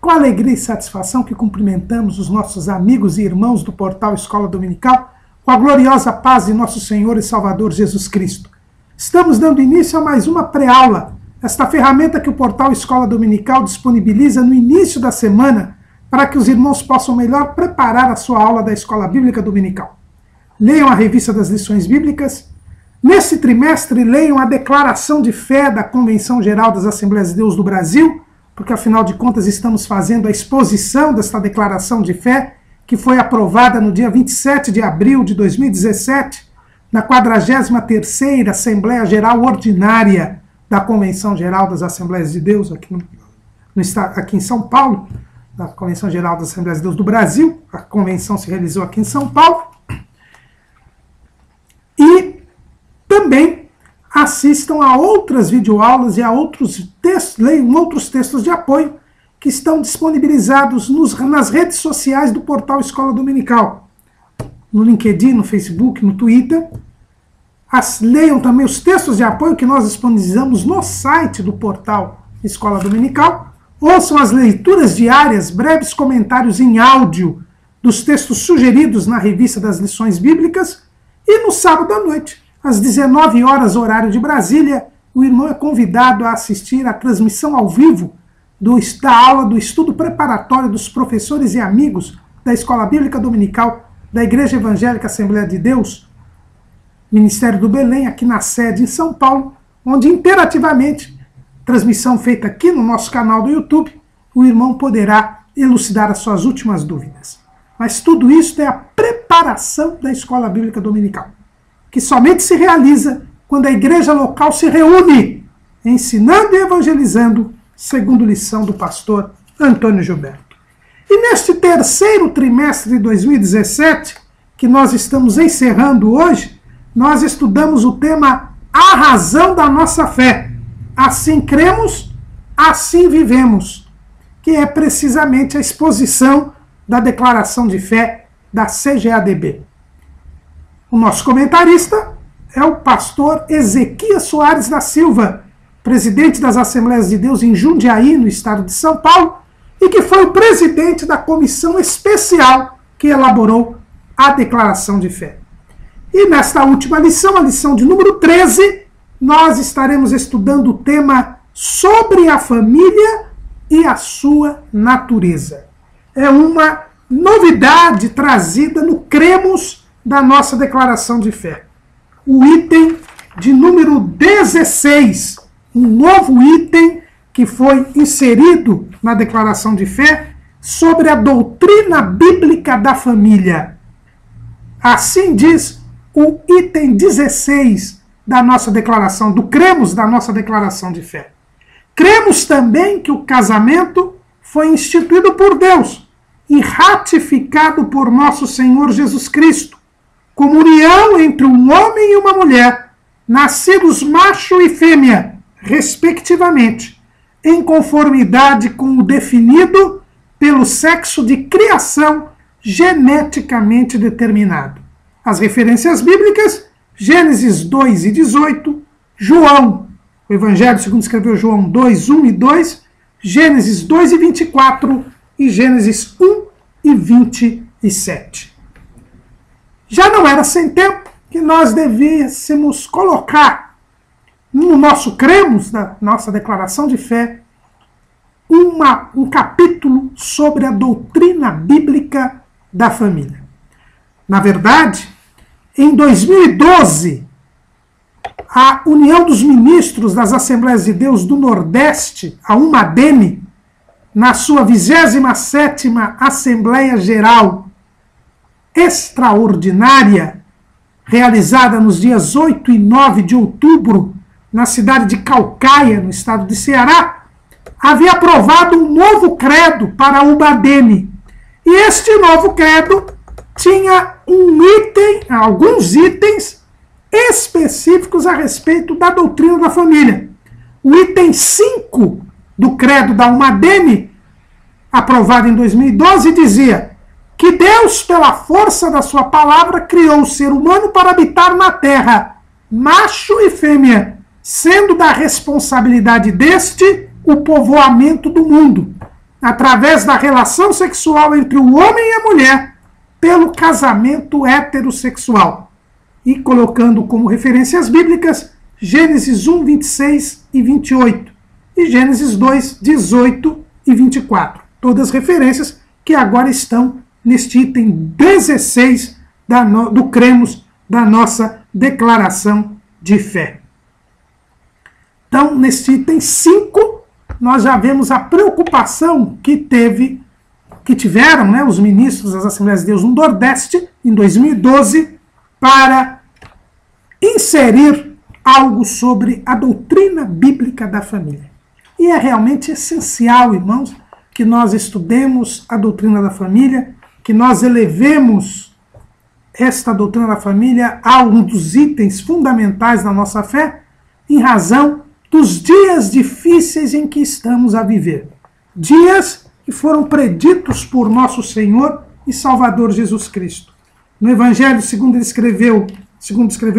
Com alegria e satisfação que cumprimentamos os nossos amigos e irmãos do portal Escola Dominical, com a gloriosa paz de nosso Senhor e Salvador Jesus Cristo. Estamos dando início a mais uma pré-aula, esta ferramenta que o portal Escola Dominical disponibiliza no início da semana para que os irmãos possam melhor preparar a sua aula da Escola Bíblica Dominical. Leiam a revista das lições bíblicas. Neste trimestre, leiam a Declaração de Fé da Convenção Geral das Assembleias de Deus do Brasil, porque afinal de contas estamos fazendo a exposição desta Declaração de Fé, que foi aprovada no dia 27 de abril de 2017, na 43ª Assembleia Geral Ordinária da Convenção Geral das Assembleias de Deus, aqui em São Paulo, da Convenção Geral das Assembleias de Deus do Brasil. A convenção se realizou aqui em São Paulo. E também assistam a outras videoaulas e a outros textos, leiam outros textos de apoio que estão disponibilizados nas redes sociais do portal Escola Dominical, no LinkedIn, no Facebook, no Twitter. Leiam também os textos de apoio que nós disponibilizamos no site do portal Escola Dominical. Ouçam as leituras diárias, breves comentários em áudio dos textos sugeridos na revista das lições bíblicas. E no sábado à noite, às 19 horas, horário de Brasília, o irmão é convidado a assistir à transmissão ao vivo da aula do estudo preparatório dos professores e amigos da Escola Bíblica Dominical da Igreja Evangélica Assembleia de Deus, Ministério do Belém, aqui na sede em São Paulo, onde imperativamente, transmissão feita aqui no nosso canal do YouTube, o irmão poderá elucidar as suas últimas dúvidas. Mas tudo isso é a preparação da Escola Bíblica Dominical, que somente se realiza quando a igreja local se reúne, ensinando e evangelizando, segundo lição do pastor Antônio Gilberto. E neste terceiro trimestre de 2017, que nós estamos encerrando hoje, nós estudamos o tema A Razão da Nossa Fé. Assim cremos, assim vivemos, que é precisamente a exposição da Declaração de Fé da CGADB. O nosso comentarista é o pastor Ezequias Soares da Silva, presidente das Assembleias de Deus em Jundiaí, no estado de São Paulo, e que foi o presidente da comissão especial que elaborou a Declaração de Fé. E nesta última lição, a lição de número 13, nós estaremos estudando o tema sobre a família e a sua natureza. É uma novidade trazida no Cremos da nossa Declaração de Fé. O item de número 16, um novo item que foi inserido na Declaração de Fé sobre a doutrina bíblica da família. Assim diz o item 16 da nossa declaração, do Cremos da nossa Declaração de Fé. Cremos também que o casamento foi instituído por Deus e ratificado por nosso Senhor Jesus Cristo, como união entre um homem e uma mulher, nascidos macho e fêmea, respectivamente, em conformidade com o definido pelo sexo de criação geneticamente determinado. As referências bíblicas, Gênesis 2 e 18, João, o Evangelho segundo escreveu João 2, 1 e 2, Gênesis 2 e 24 e Gênesis 1 e 27. Já não era sem tempo que nós devíamos colocar no nosso Cremos, da nossa Declaração de Fé, um capítulo sobre a doutrina bíblica da família. Na verdade, em 2012, a União dos Ministros das Assembleias de Deus do Nordeste, a UMADENE, na sua 27ª Assembleia Geral Extraordinária, realizada nos dias 8 e 9 de outubro, na cidade de Caucaia, no estado de Ceará, havia aprovado um novo credo para a UMADENE. E este novo credo tinha alguns itens específicos a respeito da doutrina da família. O item 5 do credo da UMADENE, aprovado em 2012, dizia que Deus, pela força da sua palavra, criou o ser humano para habitar na terra, macho e fêmea, sendo da responsabilidade deste o povoamento do mundo, através da relação sexual entre o homem e a mulher, pelo casamento heterossexual. E colocando como referências bíblicas Gênesis 1, 26 e 28 e Gênesis 2, 18 e 24. Todas referências que agora estão neste item 16 do cremos, da nossa declaração de fé. Então, neste item 5, nós já vemos a preocupação que tiveram, né, os ministros das Assembleias de Deus no Nordeste, em 2012, para inserir algo sobre a doutrina bíblica da família. E é realmente essencial, irmãos, que nós estudemos a doutrina da família, que nós elevemos esta doutrina da família a um dos itens fundamentais da nossa fé, em razão dos dias difíceis em que estamos a viver. Dias que foram preditos por nosso Senhor e Salvador Jesus Cristo. No Evangelho, segundo escreveu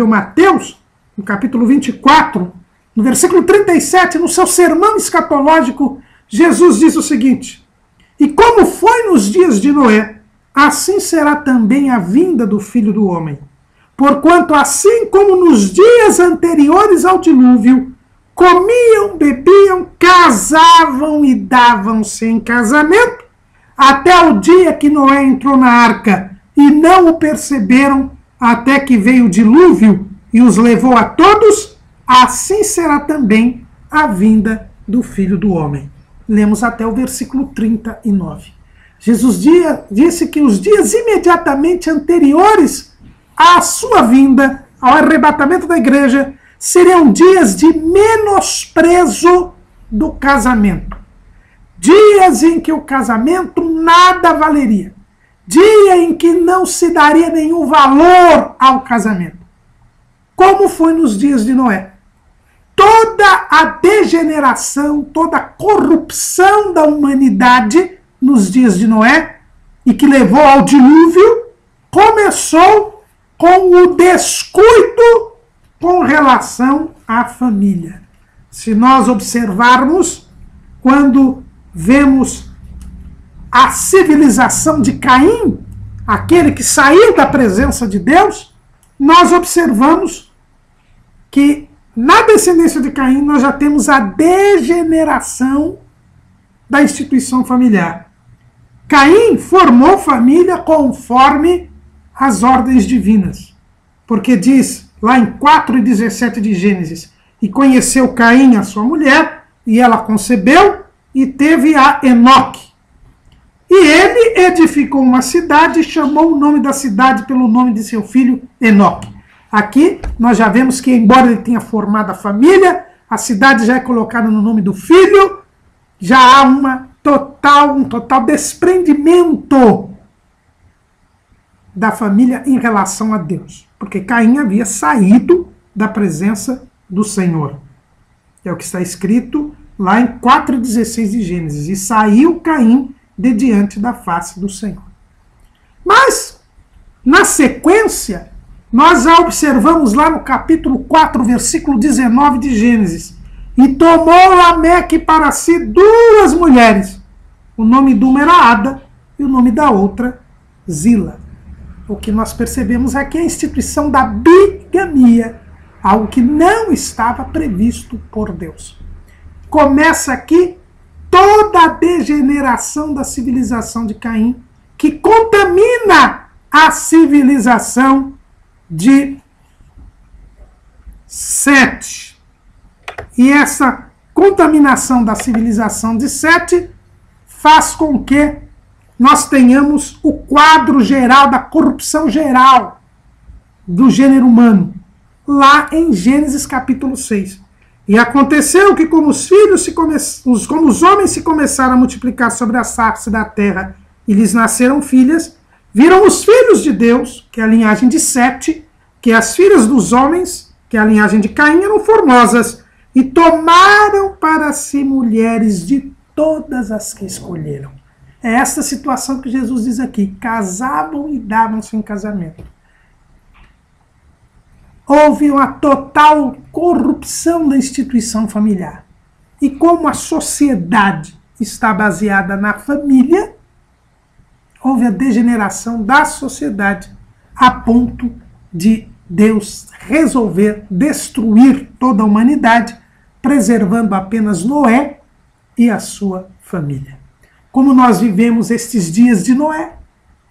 Mateus, no capítulo 24, no versículo 37, no seu sermão escatológico, Jesus diz o seguinte: e como foi nos dias de Noé, assim será também a vinda do Filho do Homem. Porquanto assim como nos dias anteriores ao dilúvio, comiam, bebiam, casavam e davam-se em casamento, até o dia que Noé entrou na arca, e não o perceberam, até que veio o dilúvio e os levou a todos, assim será também a vinda do Filho do Homem. Lemos até o versículo 39. Jesus disse que os dias imediatamente anteriores à sua vinda, ao arrebatamento da igreja, seriam dias de menosprezo do casamento. Dias em que o casamento nada valeria. Dia em que não se daria nenhum valor ao casamento. Como foi nos dias de Noé. Toda a degeneração, toda a corrupção da humanidade nos dias de Noé, e que levou ao dilúvio, começou com o descuido com relação à família. Se nós observarmos, quando vemos a civilização de Caim, aquele que saiu da presença de Deus, nós observamos que na descendência de Caim nós já temos a degeneração da instituição familiar. Caim formou família conforme as ordens divinas, porque diz lá em 4:17 de Gênesis, e conheceu Caim a sua mulher, e ela concebeu, e teve a Enoque. E ele edificou uma cidade e chamou o nome da cidade pelo nome de seu filho Enoque. Aqui nós já vemos que, embora ele tenha formado a família, a cidade já é colocada no nome do filho, já há um total desprendimento da família em relação a Deus. Porque Caim havia saído da presença do Senhor. É o que está escrito lá em 4:16 de Gênesis. E saiu Caim de diante da face do Senhor. Mas, na sequência, nós já observamos lá no capítulo 4, versículo 19 de Gênesis. E tomou Lameque para si 2 mulheres. O nome de uma era Ada e o nome da outra Zila. O que nós percebemos aqui é a instituição da bigamia, algo que não estava previsto por Deus. Começa aqui toda a degeneração da civilização de Caim, que contamina a civilização de Sete. E essa contaminação da civilização de Sete faz com que nós tenhamos o quadro geral da corrupção geral do gênero humano, lá em Gênesis capítulo 6. E aconteceu que como os homens se começaram a multiplicar sobre a face da terra e lhes nasceram filhas, viram os filhos de Deus, que é a linhagem de Sete, que as filhas dos homens, que é a linhagem de Caim, eram formosas, e tomaram para si mulheres de todas as que escolheram. É essa situação que Jesus diz aqui, casavam e davam-se em casamento. Houve uma total corrupção da instituição familiar. E como a sociedade está baseada na família, houve a degeneração da sociedade a ponto de Deus resolver destruir toda a humanidade, preservando apenas Noé e a sua família. Como nós vivemos estes dias de Noé,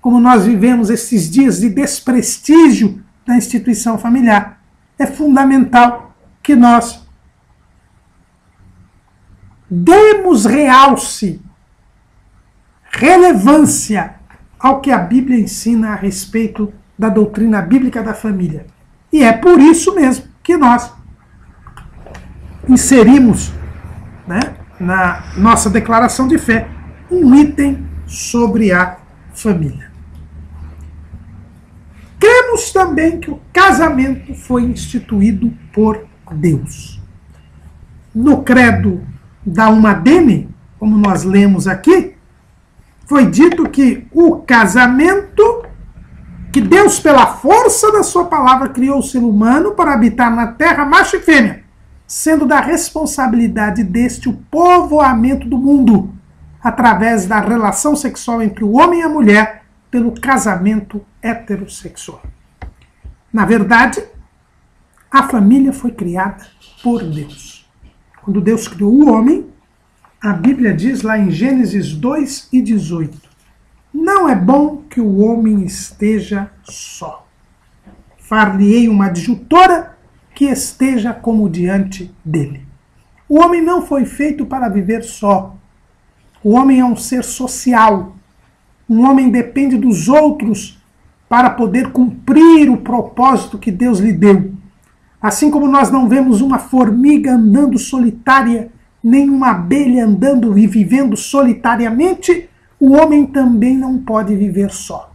como nós vivemos estes dias de desprestígio da instituição familiar, é fundamental que nós demos realce, relevância ao que a Bíblia ensina a respeito da doutrina bíblica da família. E é por isso mesmo que nós inserimos, né, na nossa declaração de fé um item sobre a família. Cremos também que o casamento foi instituído por Deus. No credo da Uma Deme, como nós lemos aqui, foi dito que o casamento, que Deus, pela força da sua palavra, criou o ser humano para habitar na terra, macho e fêmea, sendo da responsabilidade deste o povoamento do mundo, através da relação sexual entre o homem e a mulher, pelo casamento heterossexual. Na verdade, a família foi criada por Deus. Quando Deus criou o homem, a Bíblia diz lá em Gênesis 2:18, não é bom que o homem esteja só. Far-lhe-ei uma adjutora que esteja como diante dele. O homem não foi feito para viver só. O homem é um ser social. Um homem depende dos outros para poder cumprir o propósito que Deus lhe deu. Assim como nós não vemos uma formiga andando solitária, nem uma abelha andando e vivendo solitariamente, o homem também não pode viver só.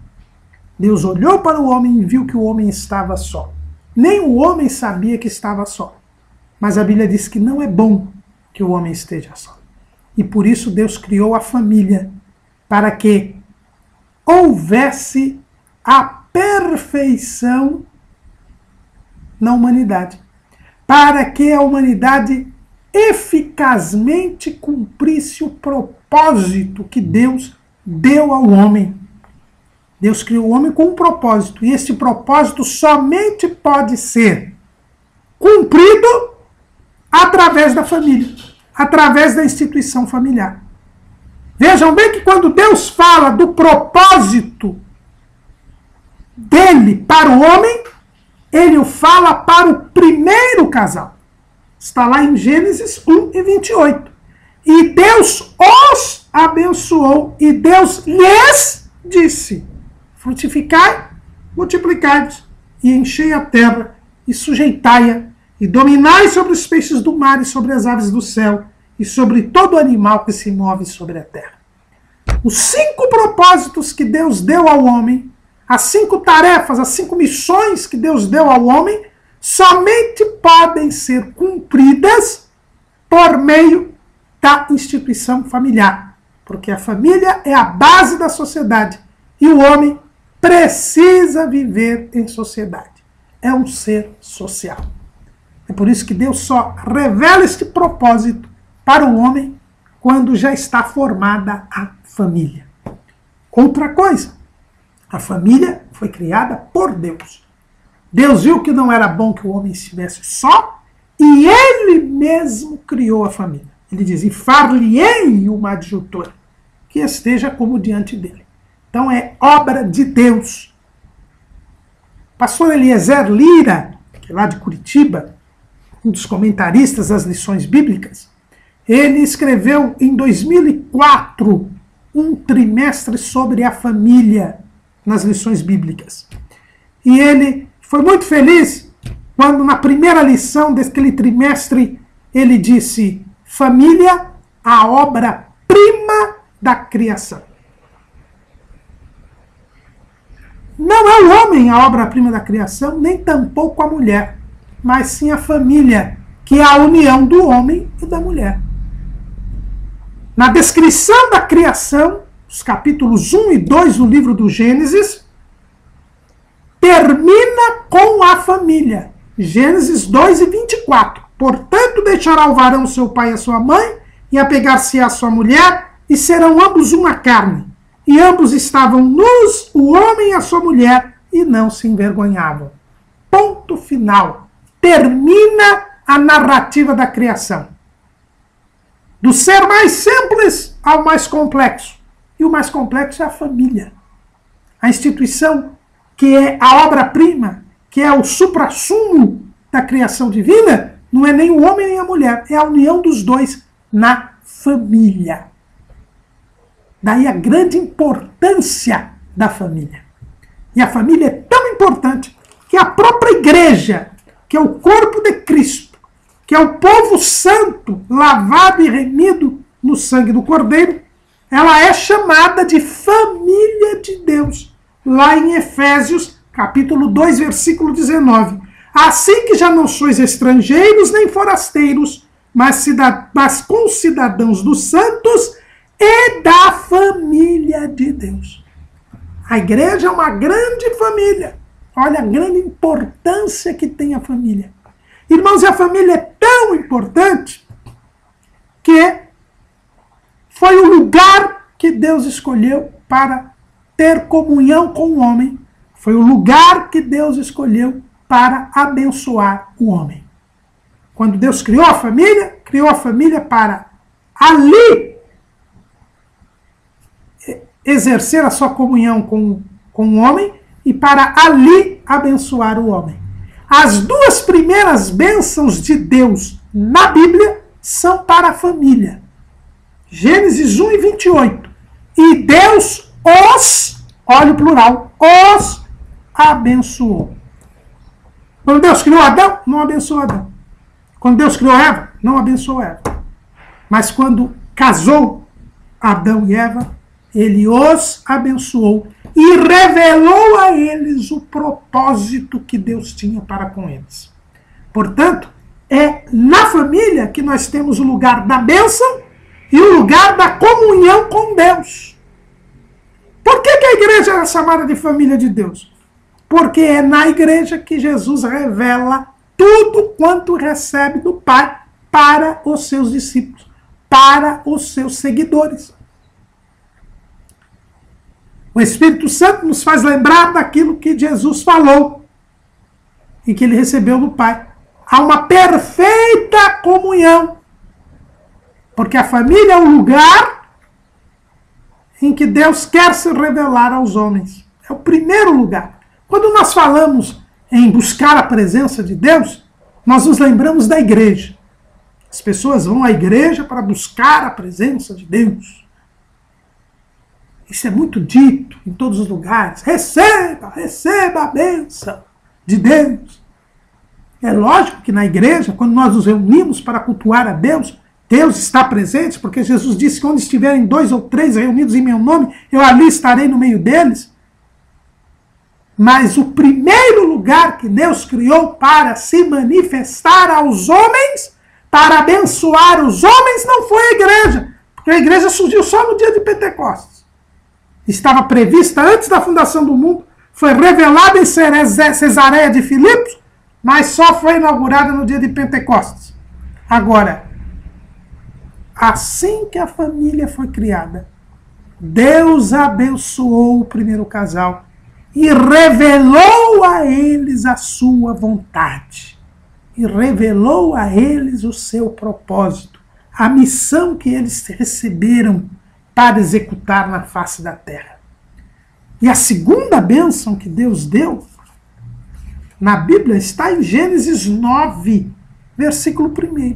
Deus olhou para o homem e viu que o homem estava só. Nem o homem sabia que estava só. Mas a Bíblia diz que não é bom que o homem esteja só. E por isso Deus criou a família, para que houvesse a perfeição na humanidade, para que a humanidade eficazmente cumprisse o propósito que Deus deu ao homem. Deus criou o homem com um propósito, e esse propósito somente pode ser cumprido através da família, através da instituição familiar. Vejam bem que quando Deus fala do propósito dele para o homem, ele o fala para o primeiro casal. Está lá em Gênesis 1:28. E Deus os abençoou, e Deus lhes disse: frutificai, multiplicai-vos, e enchei a terra, e sujeitai-a, e dominai sobre os peixes do mar, e sobre as aves do céu, e sobre todo animal que se move sobre a terra. Os 5 propósitos que Deus deu ao homem, as 5 tarefas, as 5 missões que Deus deu ao homem, somente podem ser cumpridas por meio da instituição familiar. Porque a família é a base da sociedade e o homem precisa viver em sociedade. É um ser social. É por isso que Deus só revela este propósito para o homem quando já está formada a família. Outra coisa, a família foi criada por Deus. Deus viu que não era bom que o homem estivesse só, e ele mesmo criou a família. Ele diz: e far-lhe-ei uma adjutora que esteja como diante dele. Então é obra de Deus. Pastor Eliezer Lira, que é lá de Curitiba, um dos comentaristas das lições bíblicas, ele escreveu em 2004 um trimestre sobre a família nas lições bíblicas. E ele foi muito feliz quando na primeira lição daquele trimestre ele disse: família, a obra-prima da criação. Não é o homem a obra-prima da criação, nem tampouco a mulher, mas sim a família, que é a união do homem e da mulher. Na descrição da criação, os capítulos 1 e 2 do livro do Gênesis, termina com a família. Gênesis 2:24. Portanto, deixará o varão seu pai e a sua mãe, e apegar-se à sua mulher, e serão ambos uma carne. E ambos estavam nus, o homem e a sua mulher, e não se envergonhavam. Ponto final. Termina a narrativa da criação. Do ser mais simples ao mais complexo. E o mais complexo é a família. A instituição que é a obra-prima, que é o suprassumo da criação divina, não é nem o homem nem a mulher, é a união dos dois na família. Daí a grande importância da família. E a família é tão importante que a própria igreja, que é o corpo de Cristo, que é o povo santo, lavado e remido no sangue do Cordeiro, ela é chamada de família de Deus. Lá em Efésios, capítulo 2, versículo 19. Assim que já não sois estrangeiros nem forasteiros, mas concidadãos dos santos e da família de Deus. A igreja é uma grande família. Olha a grande importância que tem a família. Irmãos, e a família é tão importante que foi o lugar que Deus escolheu para ter comunhão com o homem. Foi o lugar que Deus escolheu para abençoar o homem. Quando Deus criou a família para ali exercer a sua comunhão com o homem e para ali abençoar o homem. As duas primeiras bênçãos de Deus na Bíblia são para a família. Gênesis 1 e 28. E Deus olha o plural, os abençoou. Quando Deus criou Adão, não abençoou Adão. Quando Deus criou Eva, não abençoou Eva. Mas quando casou Adão e Eva, ele os abençoou e revelou a eles o propósito que Deus tinha para com eles. Portanto, é na família que nós temos o lugar da bênção e o lugar da comunhão com Deus. Por que a igreja é chamada de família de Deus? Porque é na igreja que Jesus revela tudo quanto recebe do Pai para os seus discípulos, para os seus seguidores. O Espírito Santo nos faz lembrar daquilo que Jesus falou e que ele recebeu do Pai. Há uma perfeita comunhão, porque a família é o lugar em que Deus quer se revelar aos homens. É o primeiro lugar. Quando nós falamos em buscar a presença de Deus, nós nos lembramos da igreja. As pessoas vão à igreja para buscar a presença de Deus. Isso é muito dito em todos os lugares. Receba a bênção de Deus. É lógico que na igreja, quando nós nos reunimos para cultuar a Deus, Deus está presente, porque Jesus disse que onde estiverem 2 ou 3 reunidos em meu nome, eu ali estarei no meio deles. Mas o primeiro lugar que Deus criou para se manifestar aos homens, para abençoar os homens, não foi a igreja. Porque a igreja surgiu só no dia de Pentecostes. Estava prevista antes da fundação do mundo, foi revelada em Cesareia de Filipos, mas só foi inaugurada no dia de Pentecostes. Agora, assim que a família foi criada, Deus abençoou o primeiro casal e revelou a eles a sua vontade. E revelou a eles o seu propósito, a missão que eles receberam para executar na face da terra. E a segunda bênção que Deus deu na Bíblia está em Gênesis 9, versículo 1.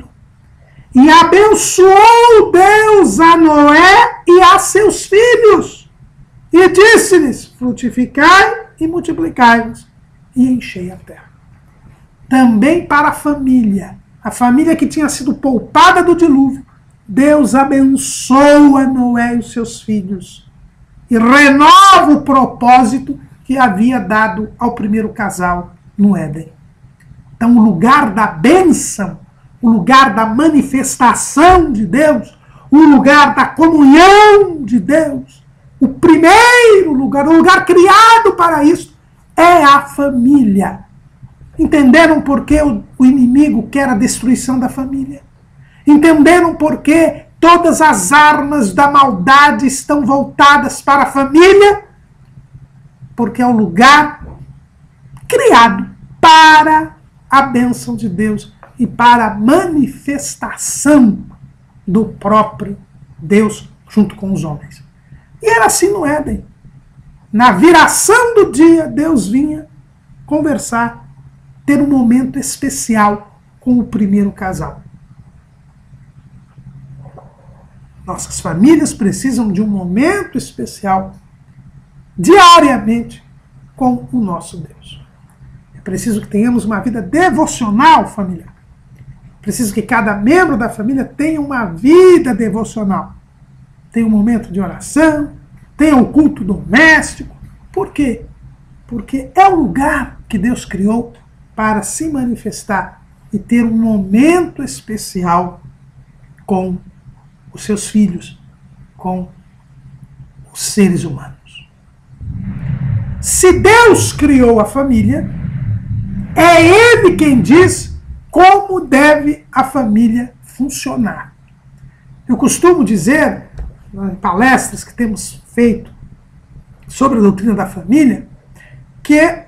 E abençoou Deus a Noé e a seus filhos, e disse-lhes: frutificai e multiplicai-vos, e enchei a terra. Também para a família que tinha sido poupada do dilúvio, Deus abençoa Noé e os seus filhos e renova o propósito que havia dado ao primeiro casal no Éden. Então, o lugar da bênção, o lugar da manifestação de Deus, o lugar da comunhão de Deus, o primeiro lugar, o lugar criado para isso, é a família. Entenderam por que o inimigo quer a destruição da família? Entenderam por que todas as armas da maldade estão voltadas para a família, porque é o lugar criado para a bênção de Deus e para a manifestação do próprio Deus junto com os homens. E era assim no Éden. Na viração do dia, Deus vinha conversar, ter um momento especial com o primeiro casal. Nossas famílias precisam de um momento especial, diariamente, com o nosso Deus. É preciso que tenhamos uma vida devocional familiar. É preciso que cada membro da família tenha uma vida devocional. Tenha um momento de oração, tenha um culto doméstico. Por quê? Porque é o lugar que Deus criou para se manifestar e ter um momento especial com os seus filhos, com os seres humanos. Se Deus criou a família, é Ele quem diz como deve a família funcionar. Eu costumo dizer, em palestras que temos feito sobre a doutrina da família, que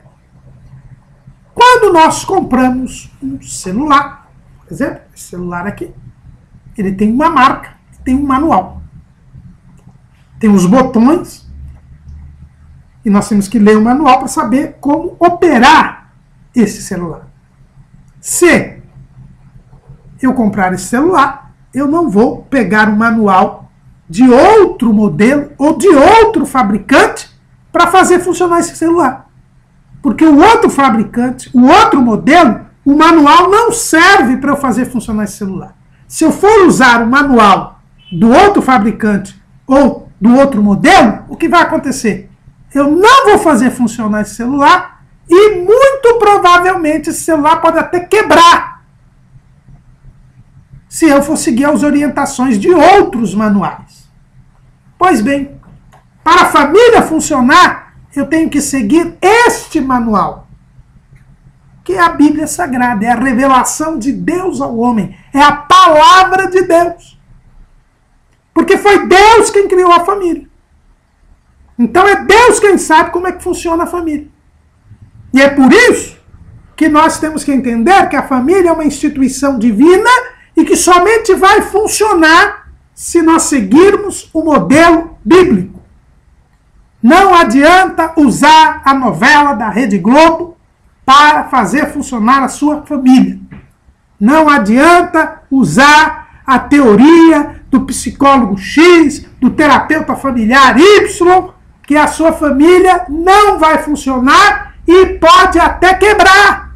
quando nós compramos um celular, por exemplo, esse celular aqui, ele tem uma marca, tem um manual. Tem os botões, e nós temos que ler o manual para saber como operar esse celular. Se eu comprar esse celular, eu não vou pegar o manual de outro modelo ou de outro fabricante para fazer funcionar esse celular. Porque o outro fabricante, o outro modelo, o manual não serve para eu fazer funcionar esse celular. Se eu for usar o manual do outro fabricante ou do outro modelo, o que vai acontecer? Eu não vou fazer funcionar esse celular e muito provavelmente esse celular pode até quebrar se eu for seguir as orientações de outros manuais. Pois bem, para a família funcionar, eu tenho que seguir este manual, que é a Bíblia Sagrada, é a revelação de Deus ao homem, é a palavra de Deus. Porque foi Deus quem criou a família. Então é Deus quem sabe como é que funciona a família. E é por isso que nós temos que entender que a família é uma instituição divina e que somente vai funcionar se nós seguirmos o modelo bíblico. Não adianta usar a novela da Rede Globo para fazer funcionar a sua família. Não adianta usar a teoria do psicólogo X, do terapeuta familiar Y, que a sua família não vai funcionar e pode até quebrar.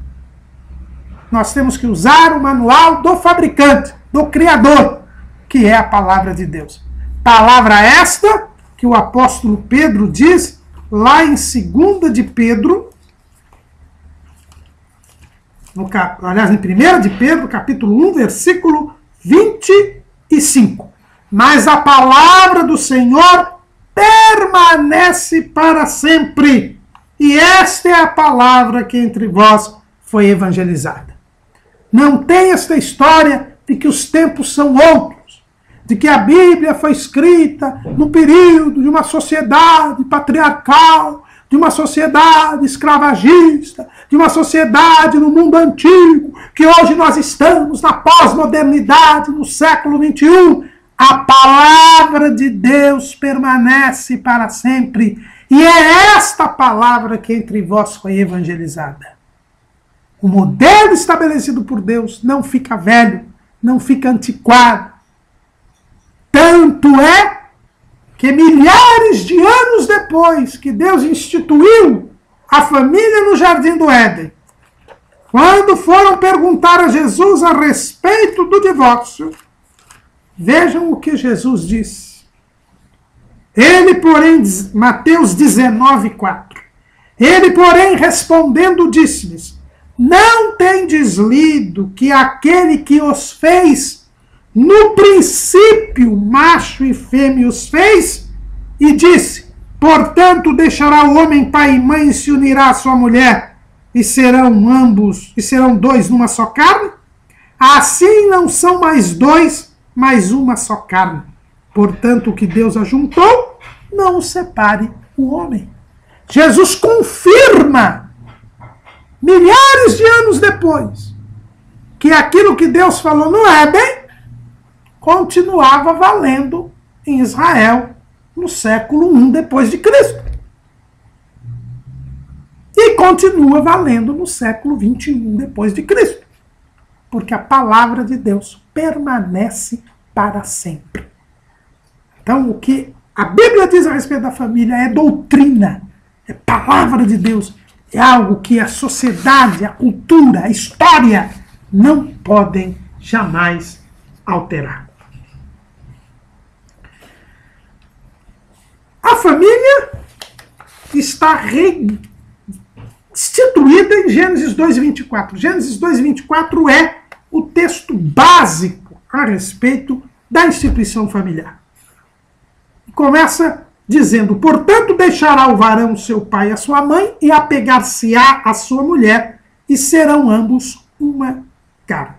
Nós temos que usar o manual do fabricante, do Criador, que é a palavra de Deus. Palavra esta que o apóstolo Pedro diz lá em 2 de Pedro, aliás, em 1 de Pedro, capítulo 1, versículo 25. Mas a palavra do Senhor permanece para sempre. E esta é a palavra que entre vós foi evangelizada. Não tem esta história de que os tempos são outros, de que a Bíblia foi escrita no período de uma sociedade patriarcal, de uma sociedade escravagista, de uma sociedade no mundo antigo, que hoje nós estamos na pós-modernidade, no século XXI. A palavra de Deus permanece para sempre. E é esta palavra que entre vós foi evangelizada. O modelo estabelecido por Deus não fica velho, não fica antiquado. Tanto é que milhares de anos depois que Deus instituiu a família no Jardim do Éden, quando foram perguntar a Jesus a respeito do divórcio, vejam o que Jesus disse. Ele, porém, Mateus 19:4. Ele, porém, respondendo, disse-lhes: não tendes lido que aquele que os fez, no princípio, macho e fêmea os fez, e disse: portanto, deixará o homem pai e mãe e se unirá à sua mulher, e serão dois numa só carne? Assim não são mais dois, mais uma só carne. Portanto, o que Deus ajuntou, não o separe o homem. Jesus confirma, milhares de anos depois, que aquilo que Deus falou no Éden continuava valendo em Israel no século I depois de Cristo. E continua valendo no século XXI depois de Cristo. Porque a palavra de Deus permanece para sempre. Então, o que a Bíblia diz a respeito da família é doutrina, é palavra de Deus, é algo que a sociedade, a cultura, a história não podem jamais alterar. A família está instituída em Gênesis 2:24. Gênesis 2:24 é o texto básico a respeito da instituição familiar. Começa dizendo: portanto, deixará o varão seu pai e a sua mãe, e apegar-se-á à sua mulher, e serão ambos uma carne.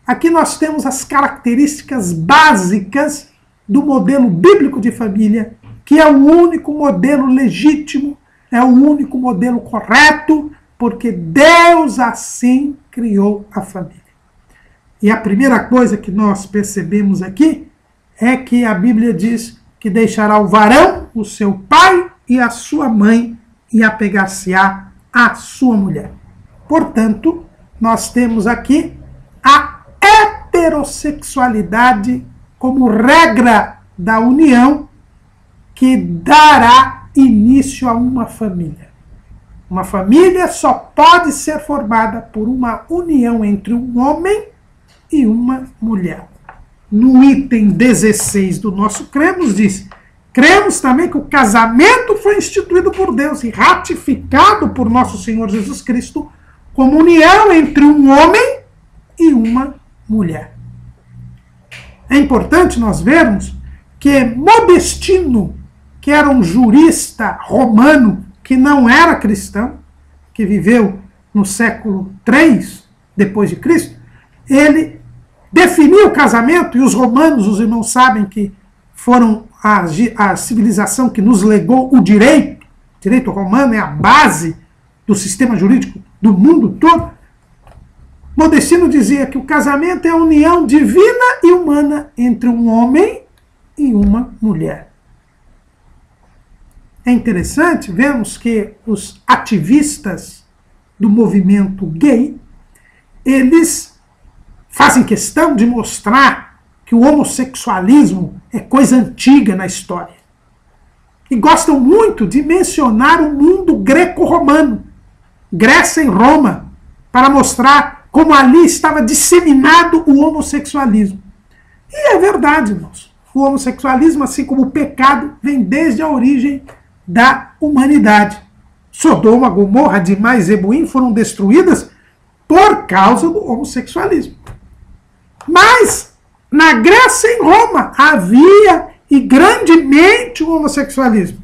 Aqui nós temos as características básicas do modelo bíblico de família, que é o único modelo legítimo, é o único modelo correto, porque Deus assim criou a família. E a primeira coisa que nós percebemos aqui é que a Bíblia diz que deixará o varão, o seu pai e a sua mãe, e apegar-se-á à sua mulher. Portanto, nós temos aqui a heterossexualidade como regra da união que dará início a uma família. Uma família só pode ser formada por uma união entre um homem e uma mulher. No item 16 do nosso cremos, diz: cremos também que o casamento foi instituído por Deus e ratificado por nosso Senhor Jesus Cristo como união entre um homem e uma mulher. É importante nós vermos que Modestino, que era um jurista romano que não era cristão, que viveu no século III depois de Cristo, ele definiu o casamento, e os romanos, os irmãos sabem que foram a civilização que nos legou o direito. O direito romano é a base do sistema jurídico do mundo todo. Modestino dizia que o casamento é a união divina e humana entre um homem e uma mulher. É interessante vermos que os ativistas do movimento gay, eles fazem questão de mostrar que o homossexualismo é coisa antiga na história. E gostam muito de mencionar o mundo greco-romano, Grécia e Roma, para mostrar como ali estava disseminado o homossexualismo. E é verdade, irmãos. O homossexualismo, assim como o pecado, vem desde a origem da humanidade. Sodoma, Gomorra, Adimá e Zeboim foram destruídas por causa do homossexualismo. Mas, na Grécia e em Roma, havia e grandemente o homossexualismo.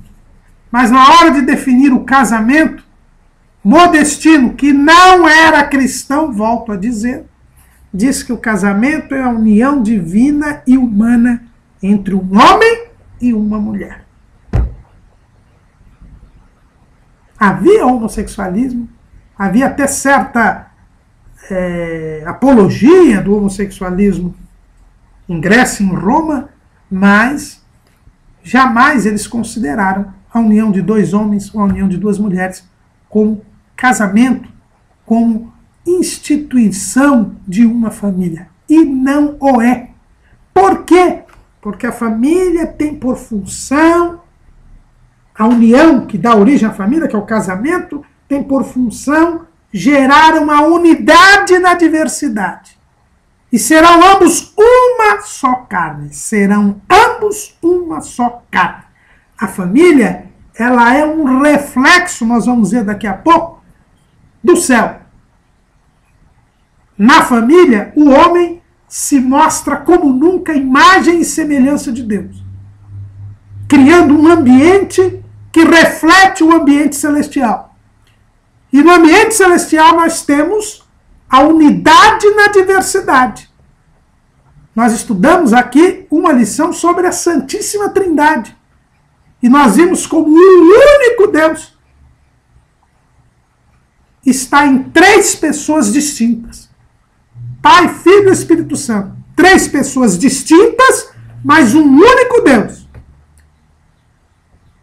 Mas na hora de definir o casamento, Modestino, que não era cristão, volto a dizer, diz que o casamento é a união divina e humana entre um homem e uma mulher. Havia homossexualismo, havia até certa apologia do homossexualismo em Grécia e em Roma, mas jamais eles consideraram a união de dois homens ou a união de duas mulheres como casamento, como instituição de uma família. E não o é. Por quê? Porque a família tem por função, a união que dá origem à família, que é o casamento, tem por função gerar uma unidade na diversidade. E serão ambos uma só carne. Serão ambos uma só carne. A família, ela é um reflexo, nós vamos ver daqui a pouco, do céu. Na família, o homem se mostra como nunca imagem e semelhança de Deus, criando um ambiente que reflete o ambiente celestial. E no ambiente celestial nós temos a unidade na diversidade. nós estudamos aqui uma lição sobre a Santíssima Trindade. E nós vimos como o único Deus está em 3 pessoas distintas. Pai, Filho e Espírito Santo. 3 pessoas distintas, mas um único Deus.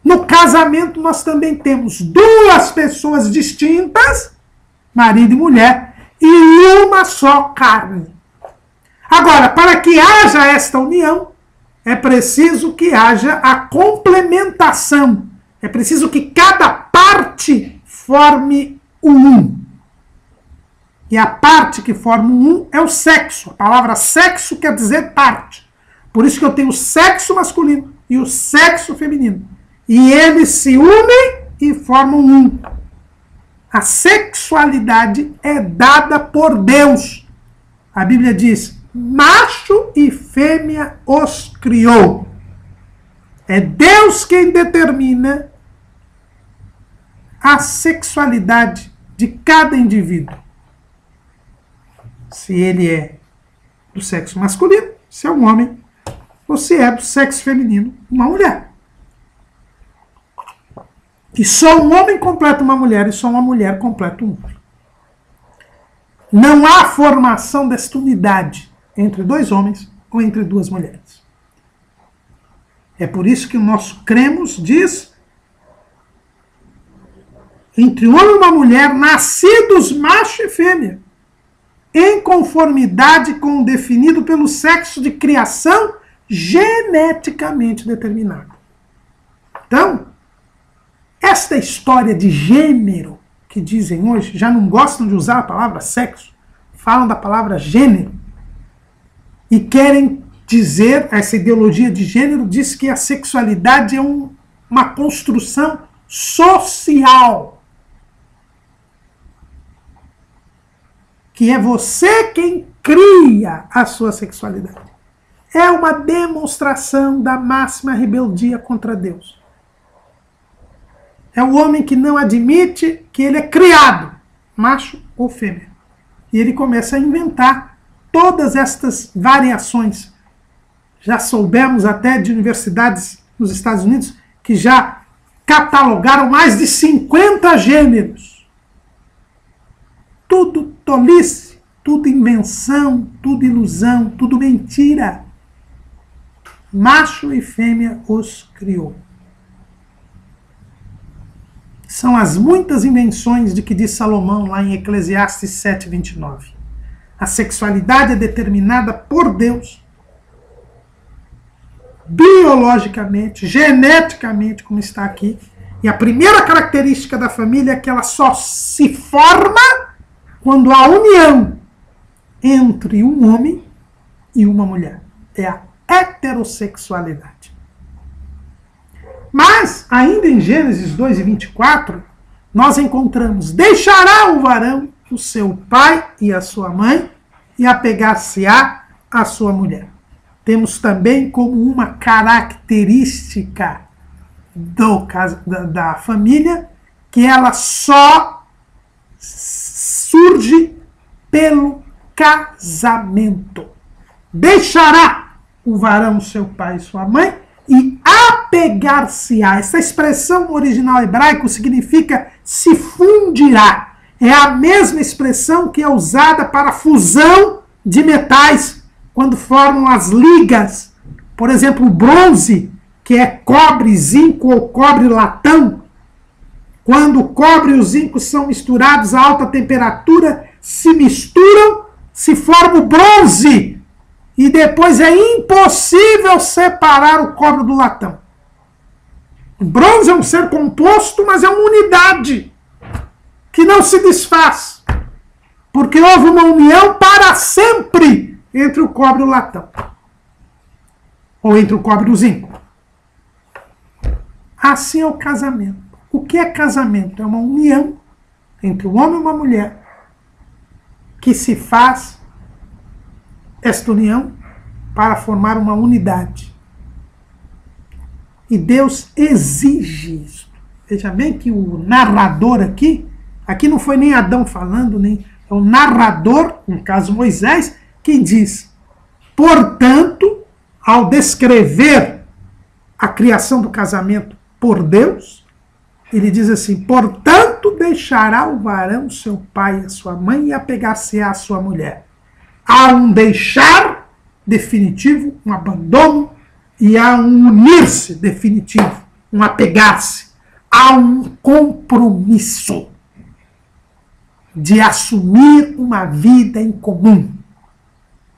No casamento nós também temos 2 pessoas distintas, marido e mulher, e uma só carne. Agora, para que haja esta união, é preciso que haja a complementação. É preciso que cada parte forme o um. E a parte que forma o um é o sexo. A palavra sexo quer dizer parte. Por isso que eu tenho o sexo masculino e o sexo feminino. E eles se unem e formam um. A sexualidade é dada por Deus. A Bíblia diz: macho e fêmea os criou. É Deus quem determina a sexualidade de cada indivíduo. Se ele é do sexo masculino, se é um homem, ou se é do sexo feminino, uma mulher. E só um homem completa uma mulher, e só uma mulher completa um homem. Não há formação desta unidade entre 2 homens ou entre 2 mulheres. É por isso que o nosso cremos diz: entre um homem e uma mulher, nascidos macho e fêmea, em conformidade com o definido pelo sexo de criação geneticamente determinado. Então, esta história de gênero que dizem hoje, já não gostam de usar a palavra sexo, falam da palavra gênero. E querem dizer, essa ideologia de gênero diz que a sexualidade é uma construção social. Que é você quem cria a sua sexualidade. É uma demonstração da máxima rebeldia contra Deus. É o homem que não admite que ele é criado, macho ou fêmea. E ele começa a inventar todas estas variações. Já soubemos até de universidades nos Estados Unidos que já catalogaram mais de 50 gêneros. Tudo tolice, tudo invenção, tudo ilusão, tudo mentira. Macho e fêmea os criou. São as muitas invenções de que diz Salomão lá em Eclesiastes 7:29. A sexualidade é determinada por Deus, biologicamente, geneticamente, como está aqui. E a primeira característica da família é que ela só se forma quando há união entre um homem e uma mulher. É a heterossexualidade. Mas, ainda em Gênesis 2:24, nós encontramos: deixará o varão o seu pai e a sua mãe, e apegar-se-á à sua mulher. Temos também como uma característica da família que ela só surge pelo casamento. Deixará o varão seu pai e sua mãe e apegar-se-á. Essa expressão no original hebraico significa se fundirá. É a mesma expressão que é usada para a fusão de metais, quando formam as ligas. Por exemplo, o bronze, que é cobre, zinco ou cobre-latão. Quando o cobre e o zinco são misturados a alta temperatura, se misturam, se forma o bronze. E depois é impossível separar o cobre do latão. O bronze é um ser composto, mas é uma unidade que não se desfaz, porque houve uma união para sempre entre o cobre e o latão, ou entre o cobre e o zinco. Assim é o casamento. O que é casamento? É uma união entre um homem e uma mulher que se faz esta união para formar uma unidade. E Deus exige isso. Veja bem que o narrador aqui não foi nem Adão falando, nem é o narrador, no caso Moisés, quem diz: Portanto, ao descrever a criação do casamento por Deus, ele diz assim: portanto, deixará o varão seu pai e a sua mãe e apegar-se-á à sua mulher. Há um deixar definitivo, um abandono, e há um unir-se definitivo, um apegar-se. Há um compromisso de assumir uma vida em comum.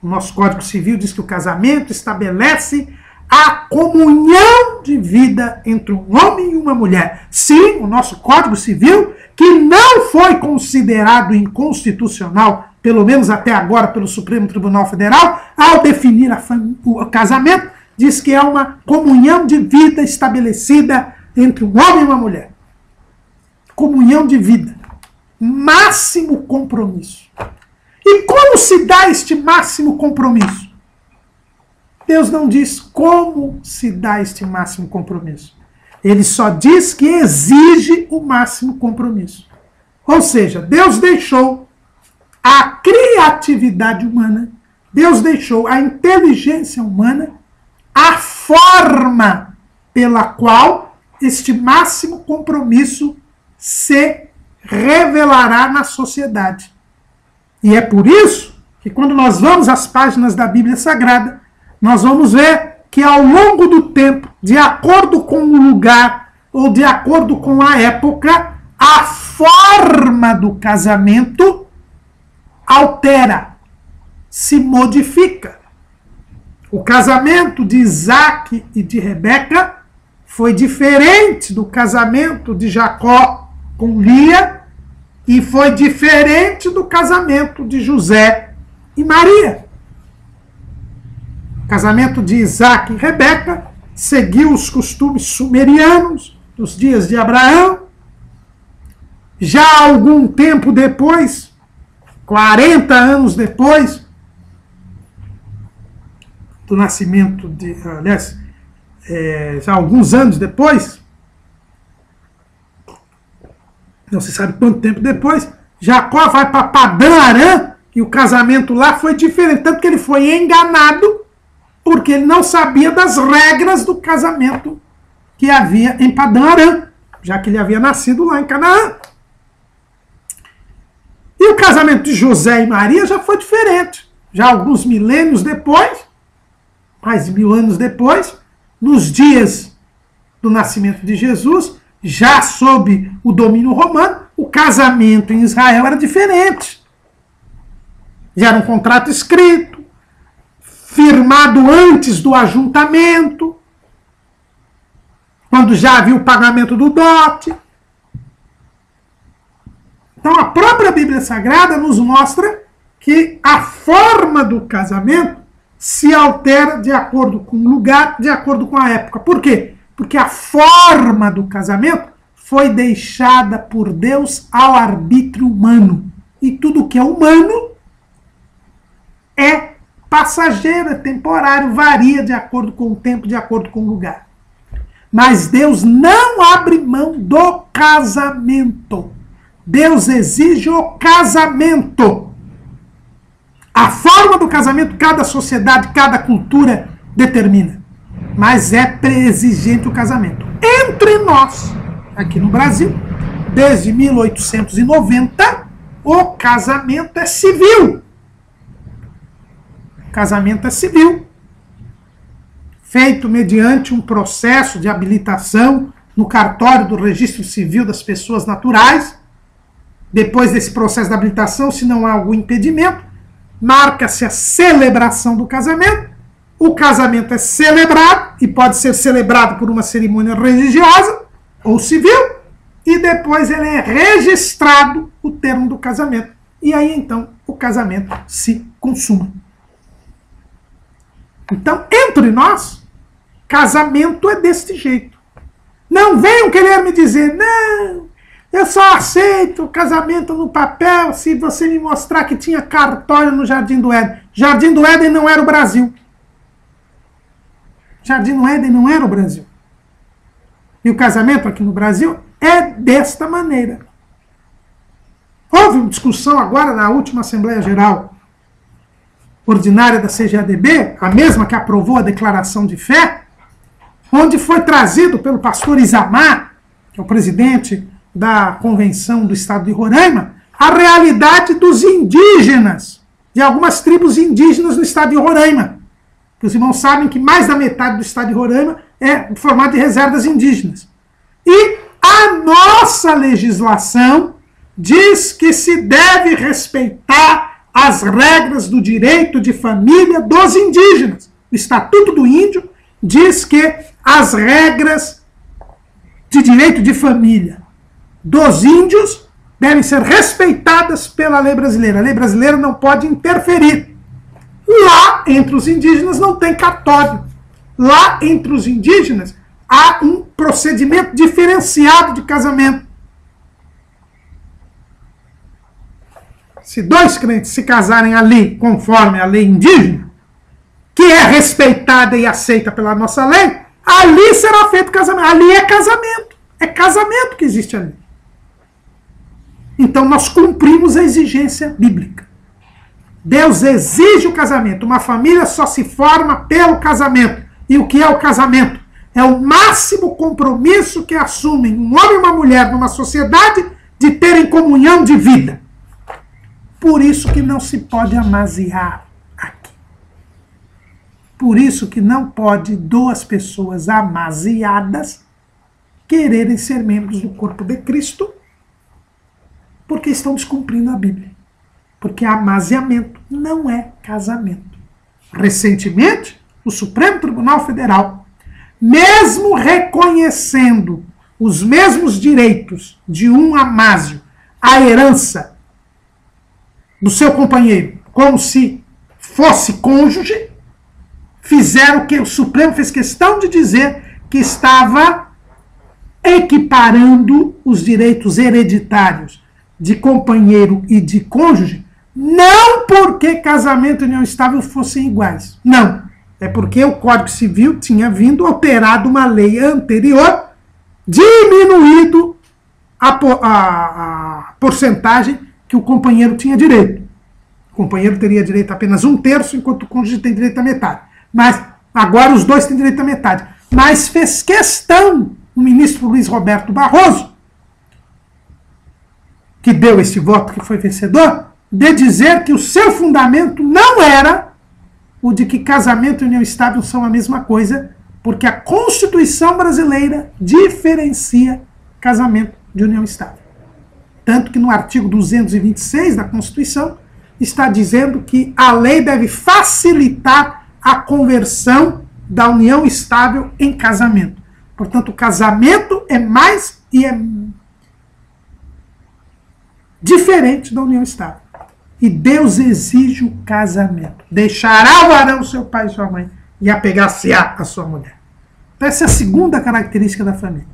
O nosso Código Civil diz que o casamento estabelece a comunhão de vida entre um homem e uma mulher. Sim, o nosso Código Civil, que não foi considerado inconstitucional, pelo menos até agora, pelo Supremo Tribunal Federal, ao definir o casamento, diz que é uma comunhão de vida estabelecida entre um homem e uma mulher. Comunhão de vida. Máximo compromisso. E como se dá este máximo compromisso? Deus não diz como se dá este máximo compromisso. Ele só diz que exige o máximo compromisso. Ou seja, Deus deixou a criatividade humana, Deus deixou a inteligência humana, a forma pela qual este máximo compromisso se revelará na sociedade. E é por isso que quando nós vamos às páginas da Bíblia Sagrada, nós vamos ver que ao longo do tempo, de acordo com o lugar ou de acordo com a época, a forma do casamento altera, se modifica. O casamento de Isaac e de Rebeca foi diferente do casamento de Jacó com Lia e foi diferente do casamento de José e Maria. O casamento de Isaac e Rebeca seguiu os costumes sumerianos dos dias de Abraão. Já algum tempo depois, 40 anos depois do nascimento de... Aliás, já alguns anos depois, não se sabe quanto tempo depois, Jacó vai para Padã Arã e o casamento lá foi diferente. Tanto que ele foi enganado porque ele não sabia das regras do casamento que havia em Padã Arã, já que ele havia nascido lá em Canaã. E o casamento de José e Maria já foi diferente. Já alguns milênios depois, mais de 1000 anos depois, nos dias do nascimento de Jesus, já sob o domínio romano, o casamento em Israel era diferente. Já era um contrato escrito, firmado antes do ajuntamento, quando já havia o pagamento do dote. Então a própria Bíblia Sagrada nos mostra que a forma do casamento se altera de acordo com o lugar, de acordo com a época. Por quê? Porque a forma do casamento foi deixada por Deus ao arbítrio humano. E tudo que é humano é passageiro, é temporário, varia de acordo com o tempo, de acordo com o lugar. Mas Deus não abre mão do casamento. Deus exige o casamento. A forma do casamento, cada sociedade, cada cultura determina. Mas é pré-exigente o casamento. Entre nós, aqui no Brasil, desde 1890, o casamento é civil. O casamento é civil. Feito mediante um processo de habilitação no cartório do Registro Civil das Pessoas Naturais. Depois desse processo de habilitação, se não há algum impedimento, marca-se a celebração do casamento. O casamento é celebrado e pode ser celebrado por uma cerimônia religiosa ou civil, e depois ele é registrado o termo do casamento. E aí então o casamento se consuma. Então, entre nós, casamento é deste jeito. Não venham querer me dizer, não, eu só aceito o casamento no papel se você me mostrar que tinha cartório no Jardim do Éden. Jardim do Éden não era o Brasil. Jardim do Éden não era o Brasil. E o casamento aqui no Brasil é desta maneira. Houve uma discussão agora na última Assembleia Geral. ordinária da CGADB, a mesma que aprovou a declaração de fé, onde foi trazido pelo pastor Isamar, que é o presidente da Convenção do Estado de Roraima, a realidade dos indígenas, de algumas tribos indígenas no Estado de Roraima. Os irmãos sabem que mais da metade do Estado de Roraima é formado de reservas indígenas. E a nossa legislação diz que se deve respeitar as regras do direito de família dos indígenas. O Estatuto do Índio diz que as regras de direito de família dos índios devem ser respeitadas pela lei brasileira. A lei brasileira não pode interferir. Lá, entre os indígenas, não tem cartório. Lá, entre os indígenas, há um procedimento diferenciado de casamento. Se dois crentes se casarem ali conforme a lei indígena, que é respeitada e aceita pela nossa lei, ali será feito casamento. Ali é casamento. É casamento que existe ali. Então nós cumprimos a exigência bíblica. Deus exige o casamento. Uma família só se forma pelo casamento. E o que é o casamento? É o máximo compromisso que assumem um homem e uma mulher numa sociedade de terem comunhão de vida. Por isso que não se pode amaziar aqui. Por isso que não pode duas pessoas amaziadas quererem ser membros do corpo de Cristo, porque estão descumprindo a Bíblia. Porque amaziamento não é casamento. Recentemente, o Supremo Tribunal Federal, mesmo reconhecendo os mesmos direitos de um amázio, a herança do seu companheiro, como se fosse cônjuge, fizeram o que o Supremo fez questão de dizer que estava equiparando os direitos hereditários de companheiro e de cônjuge, não porque casamento e união estável fossem iguais. Não. É porque o Código Civil tinha vindo alterado uma lei anterior, diminuído a porcentagem que o companheiro tinha direito. O companheiro teria direito a apenas 1/3, enquanto o cônjuge tem direito à metade. Mas agora os dois têm direito à metade. Mas fez questão o ministro Luiz Roberto Barroso, que deu este voto que foi vencedor, de dizer que o seu fundamento não era o de que casamento e união estável são a mesma coisa, porque a Constituição brasileira diferencia casamento de união estável. Tanto que no artigo 226 da Constituição está dizendo que a lei deve facilitar a conversão da união estável em casamento. Portanto, o casamento é mais e é diferente da união estável. E Deus exige o casamento. Deixará o varão seu pai e sua mãe e apegar-se-á a sua mulher. Então essa é a segunda característica da família.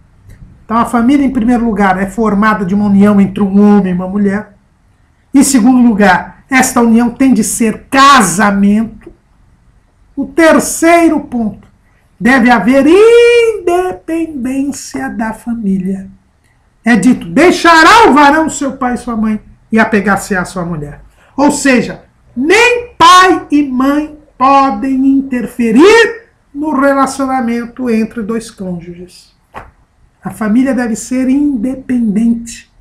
Então a família, em primeiro lugar, é formada de uma união entre um homem e uma mulher. Em segundo lugar, esta união tem de ser casamento. O terceiro ponto, deve haver independência da família. É dito, deixará o varão seu pai e sua mãe e apegar-se à sua mulher. Ou seja, nem pai e mãe podem interferir no relacionamento entre dois cônjuges. A família deve ser independente.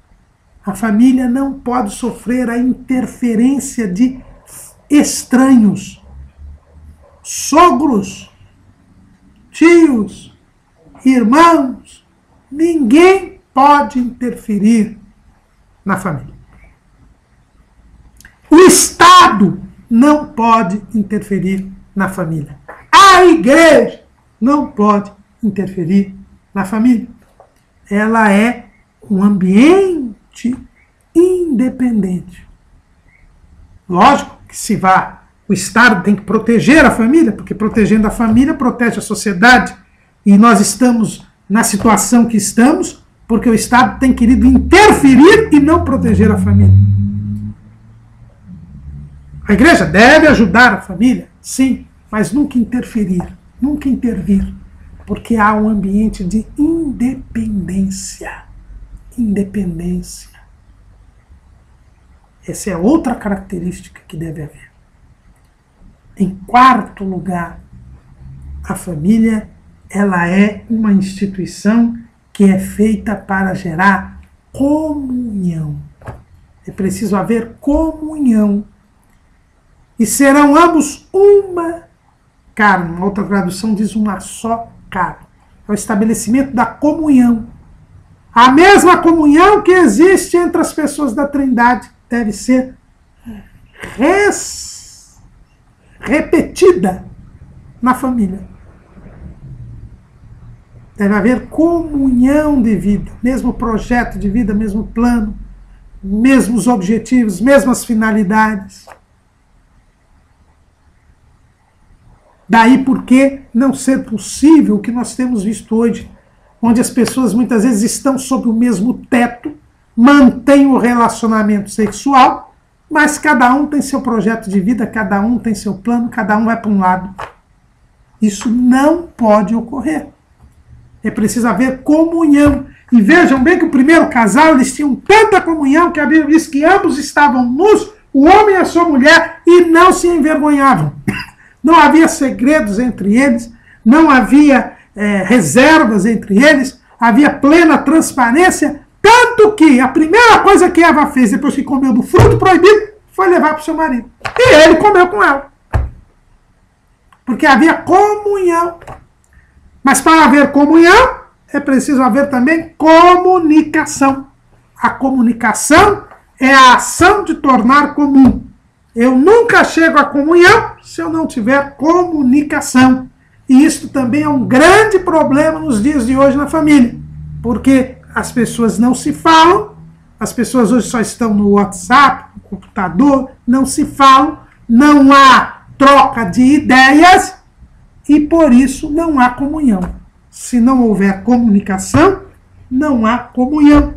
A família não pode sofrer a interferência de estranhos, sogros, tios, irmãos. Ninguém pode interferir na família. O Estado não pode interferir na família. A igreja não pode interferir na família. Ela é um ambiente independente. Lógico que se vá, o Estado tem que proteger a família, porque protegendo a família protege a sociedade. E nós estamos na situação que estamos porque o Estado tem querido interferir e não proteger a família. A igreja deve ajudar a família, sim, mas nunca interferir, nunca intervir, porque há um ambiente de independência. Independência. Essa é outra característica que deve haver. Em quarto lugar, a família, ela é uma instituição que é feita para gerar comunhão. É preciso haver comunhão. E serão ambos uma carne. Uma outra tradução diz uma só carne. É o estabelecimento da comunhão. A mesma comunhão que existe entre as pessoas da Trindade deve ser repetida na família. Deve haver comunhão de vida, mesmo projeto de vida, mesmo plano, mesmos objetivos, mesmas finalidades. Daí porque não ser possível o que nós temos visto hoje, onde as pessoas muitas vezes estão sob o mesmo teto, mantêm o relacionamento sexual, mas cada um tem seu projeto de vida, cada um tem seu plano, cada um vai para um lado. Isso não pode ocorrer. É preciso haver comunhão. E vejam bem que o primeiro casal, eles tinham tanta comunhão que a Bíblia diz que ambos estavam nus, o homem e a sua mulher, e não se envergonhavam. Não havia segredos entre eles, não havia reservas entre eles, havia plena transparência, tanto que a primeira coisa que Eva fez depois que comeu do fruto proibido foi levar para o seu marido. E ele comeu com ela. Porque havia comunhão. Mas para haver comunhão, é preciso haver também comunicação. A comunicação é a ação de tornar comum. Eu nunca chego à comunhão se eu não tiver comunicação. E isso também é um grande problema nos dias de hoje na família. Porque as pessoas não se falam, as pessoas hoje só estão no WhatsApp, no computador, não se falam, não há troca de ideias e por isso não há comunhão. Se não houver comunicação, não há comunhão.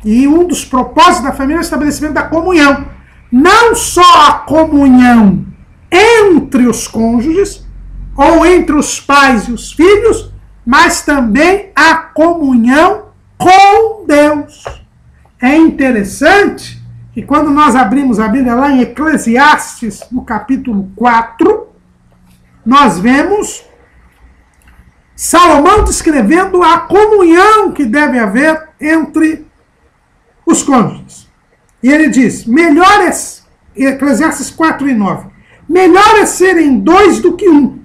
E um dos propósitos da família é o estabelecimento da comunhão. Não só a comunhão entre os cônjuges, ou entre os pais e os filhos, mas também a comunhão com Deus. É interessante que quando nós abrimos a Bíblia lá em Eclesiastes, no capítulo 4, nós vemos Salomão descrevendo a comunhão que deve haver entre os cônjuges. E ele diz, melhor é, Eclesiastes 4 e 9, melhor é serem dois do que um,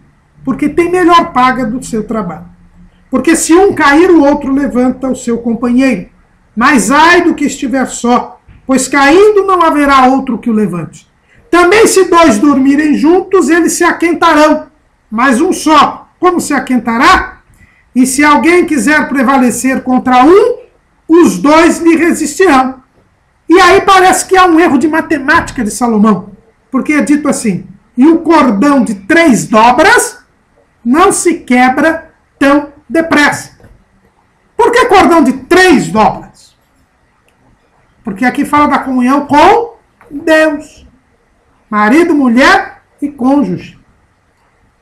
porque tem melhor paga do seu trabalho. Porque se um cair, o outro levanta o seu companheiro. Mas ai do que estiver só, pois caindo não haverá outro que o levante. Também se dois dormirem juntos, eles se aquentarão, mas um só, como se aquentará? E se alguém quiser prevalecer contra um, os dois lhe resistirão. E aí parece que há um erro de matemática de Salomão, porque é dito assim, e o cordão de 3 dobras não se quebra tão depressa. Por que cordão de 3 dobras? Porque aqui fala da comunhão com Deus. Marido, mulher e cônjuge.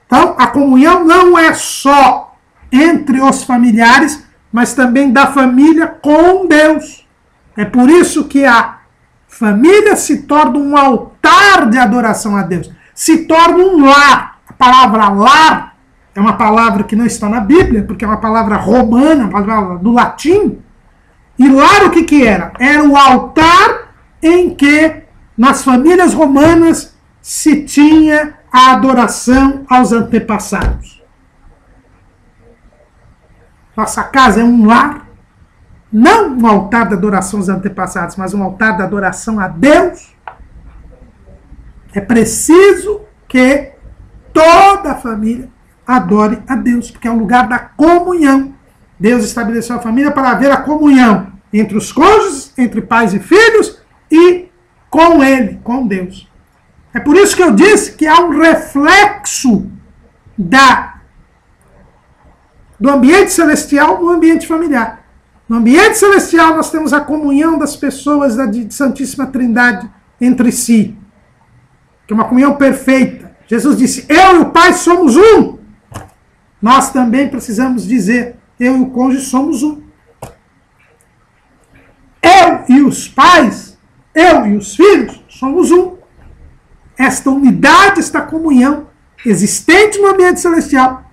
Então, a comunhão não é só entre os familiares, mas também da família com Deus. É por isso que a família se torna um altar de adoração a Deus. Se torna um lar. A palavra lar é uma palavra que não está na Bíblia, porque é uma palavra romana, uma palavra do latim. E lar o que era? Era o altar em que, nas famílias romanas, se tinha a adoração aos antepassados. Nossa casa é um lar, não um altar de adoração aos antepassados, mas um altar de adoração a Deus. É preciso que toda a família adore a Deus, porque é o lugar da comunhão. Deus estabeleceu a família para haver a comunhão entre os cônjuges, entre pais e filhos e com Ele, com Deus. É por isso que eu disse que há um reflexo do ambiente celestial no ambiente familiar. No ambiente celestial nós temos a comunhão das pessoas da Santíssima Trindade entre si, que é uma comunhão perfeita. Jesus disse, eu e o Pai somos um. Nós também precisamos dizer, eu e o cônjuge somos um. Eu e os pais, eu e os filhos somos um. esta unidade, esta comunhão existente no ambiente celestial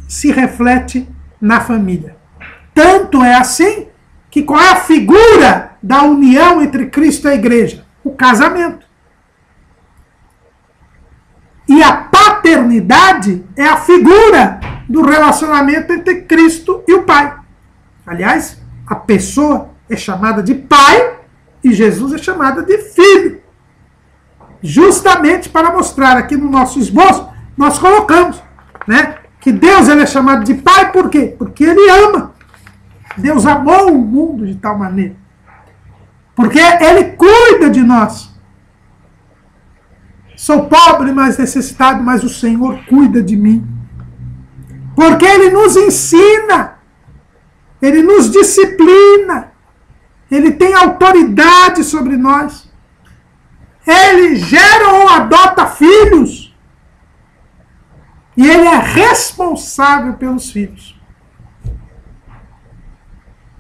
se reflete na família. Tanto é assim que qual é a figura da união entre Cristo e a igreja? O casamento. E a paternidade é a figura do relacionamento entre Cristo e o Pai. Aliás, a pessoa é chamada de Pai e Jesus é chamada de Filho. Justamente para mostrar aqui no nosso esboço, nós colocamos, né, que Deus ele é chamado de Pai, por quê? Porque Ele ama. Deus amou o mundo de tal maneira. Porque Ele cuida de nós. Sou pobre, mas necessitado, mas o Senhor cuida de mim. Porque Ele nos ensina, Ele nos disciplina, Ele tem autoridade sobre nós. Ele gera ou adota filhos. E Ele é responsável pelos filhos.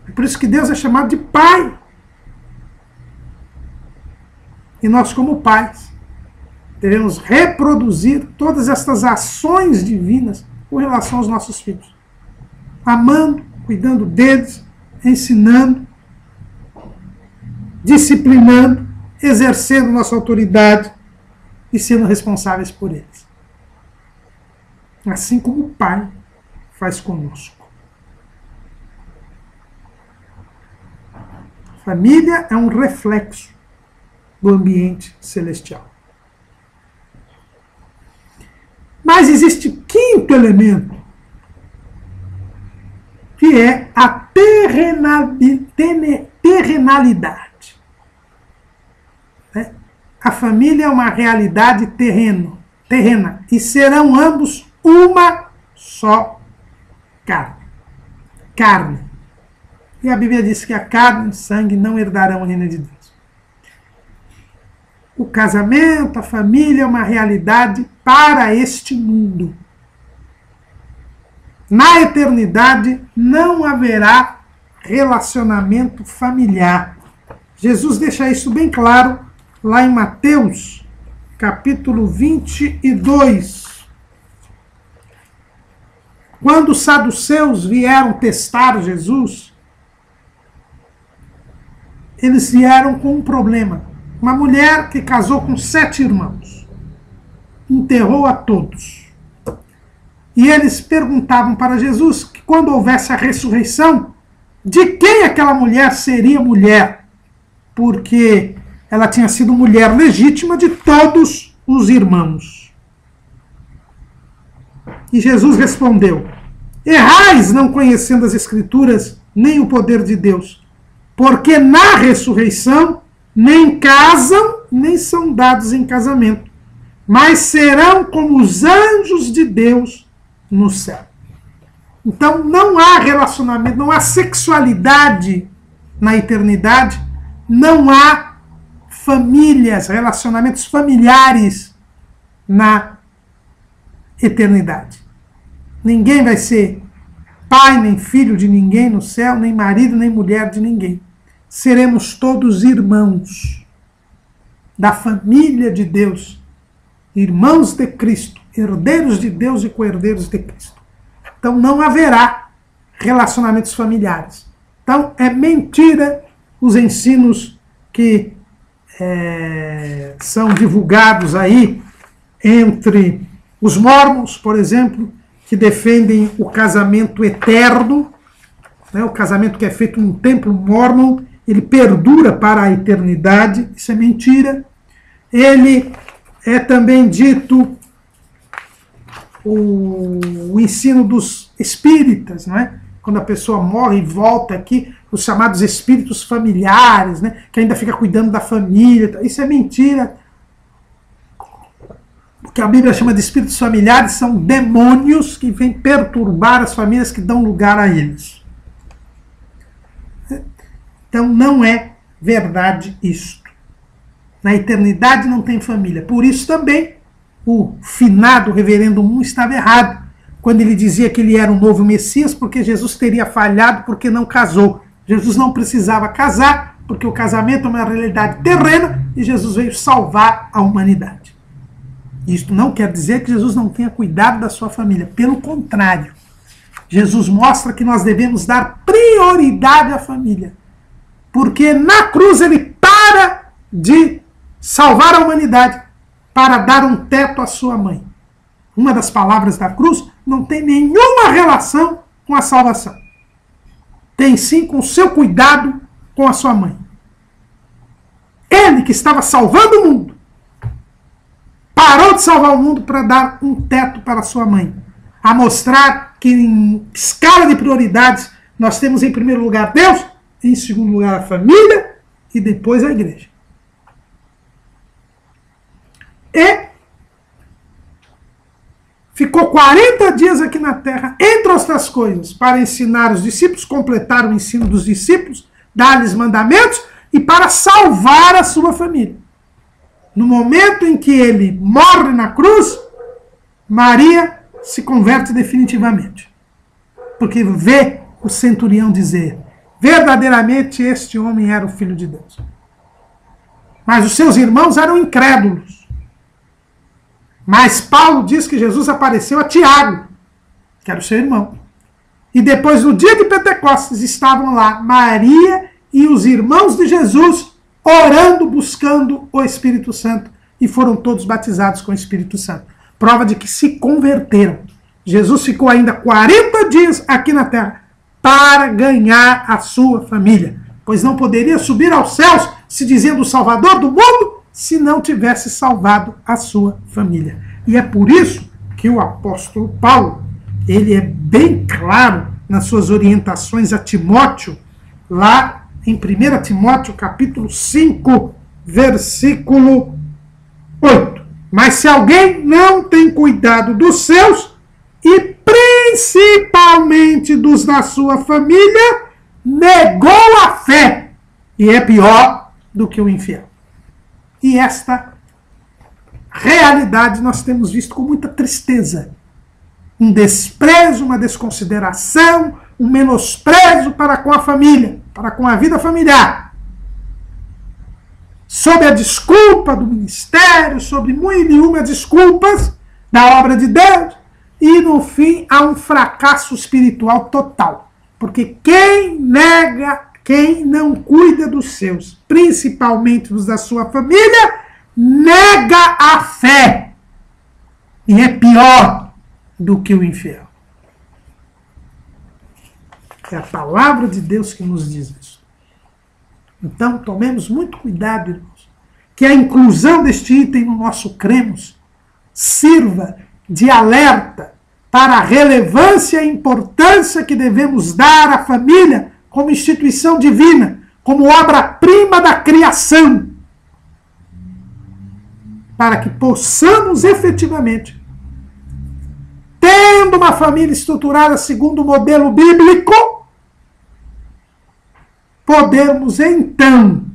É por isso que Deus é chamado de Pai. E nós, como pais, devemos reproduzir todas estas ações divinas com relação aos nossos filhos. Amando, cuidando deles, ensinando, disciplinando, exercendo nossa autoridade e sendo responsáveis por eles. Assim como o Pai faz conosco. A família é um reflexo do ambiente celestial. Mas existe um quinto elemento, que é a terrenalidade. A família é uma realidade terrena, e serão ambos uma só carne. E a Bíblia diz que a carne e o sangue não herdarão o reino de Deus. O casamento, a família é uma realidade para este mundo. Na eternidade não haverá relacionamento familiar. Jesus deixa isso bem claro lá em Mateus, capítulo 22. Quando os saduceus vieram testar Jesus, eles vieram com um problema. Uma mulher que casou com 7 irmãos. Enterrou a todos. E eles perguntavam para Jesus que quando houvesse a ressurreição, de quem aquela mulher seria mulher? Porque ela tinha sido mulher legítima de todos os irmãos. E Jesus respondeu: errais não conhecendo as Escrituras, nem o poder de Deus, porque na ressurreição nem casam, nem são dados em casamento, mas serão como os anjos de Deus no céu. Então não há relacionamento, não há sexualidade na eternidade, não há famílias, relacionamentos familiares na eternidade. Ninguém vai ser pai nem filho de ninguém no céu, nem marido nem mulher de ninguém. Seremos todos irmãos da família de Deus, irmãos de Cristo, herdeiros de Deus e co-herdeiros de Cristo. Então não haverá relacionamentos familiares. Então é mentira os ensinos que são divulgados aí entre os mormons, por exemplo, que defendem o casamento eterno, né, o casamento que é feito num templo mormon, ele perdura para a eternidade. Isso é mentira. Ele é também dito o ensino dos espíritas, não é? Quando a pessoa morre e volta aqui, os chamados espíritos familiares, né? Que ainda fica cuidando da família. Isso é mentira. O que a Bíblia chama de espíritos familiares são demônios que vêm perturbar as famílias que dão lugar a eles. Então não é verdade isto. Na eternidade não tem família. Por isso também o finado reverendo Moon estava errado quando ele dizia que ele era um novo Messias, porque Jesus teria falhado porque não casou. Jesus não precisava casar, porque o casamento é uma realidade terrena e Jesus veio salvar a humanidade. Isto não quer dizer que Jesus não tenha cuidado da sua família. Pelo contrário, Jesus mostra que nós devemos dar prioridade à família. Porque na cruz ele para de salvar a humanidade para dar um teto à sua mãe. Uma das palavras da cruz não tem nenhuma relação com a salvação. Tem sim com o seu cuidado com a sua mãe. Ele que estava salvando o mundo, parou de salvar o mundo para dar um teto para a sua mãe. A mostrar que em escala de prioridades nós temos em primeiro lugar Deus, em segundo lugar a família e depois a igreja. E ficou 40 dias aqui na terra, entre outras coisas, para ensinar os discípulos, completar o ensino dos discípulos, dar-lhes mandamentos e para salvar a sua família. No momento em que ele morre na cruz, Maria se converte definitivamente. Porque vê o centurião dizer, verdadeiramente este homem era o Filho de Deus. Mas os seus irmãos eram incrédulos. Mas Paulo diz que Jesus apareceu a Tiago, que era o seu irmão. E depois, no dia de Pentecostes, estavam lá Maria e os irmãos de Jesus orando, buscando o Espírito Santo. E foram todos batizados com o Espírito Santo. Prova de que se converteram. Jesus ficou ainda 40 dias aqui na terra para ganhar a sua família. Pois não poderia subir aos céus se dizendo o Salvador do mundo, se não tivesse salvado a sua família. E é por isso que o apóstolo Paulo, ele é bem claro nas suas orientações a Timóteo, lá em 1 Timóteo capítulo 5, versículo 8. Mas se alguém não tem cuidado dos seus, e principalmente dos da sua família, negou a fé, e é pior do que o infiel. E esta realidade nós temos visto com muita tristeza. Um desprezo, uma desconsideração, um menosprezo para com a família, para com a vida familiar. Sob a desculpa do ministério, sobre mil e uma desculpas da obra de Deus, e no fim há um fracasso espiritual total. Porque quem nega, quem não cuida dos seus, principalmente dos da sua família, nega a fé. E é pior do que o infiel. É a palavra de Deus que nos diz isso. Então, tomemos muito cuidado, irmãos, que a inclusão deste item no nosso cremos sirva de alerta para a relevância e importância que devemos dar à família como instituição divina, como obra-prima da criação, para que possamos efetivamente, tendo uma família estruturada segundo o modelo bíblico, podermos então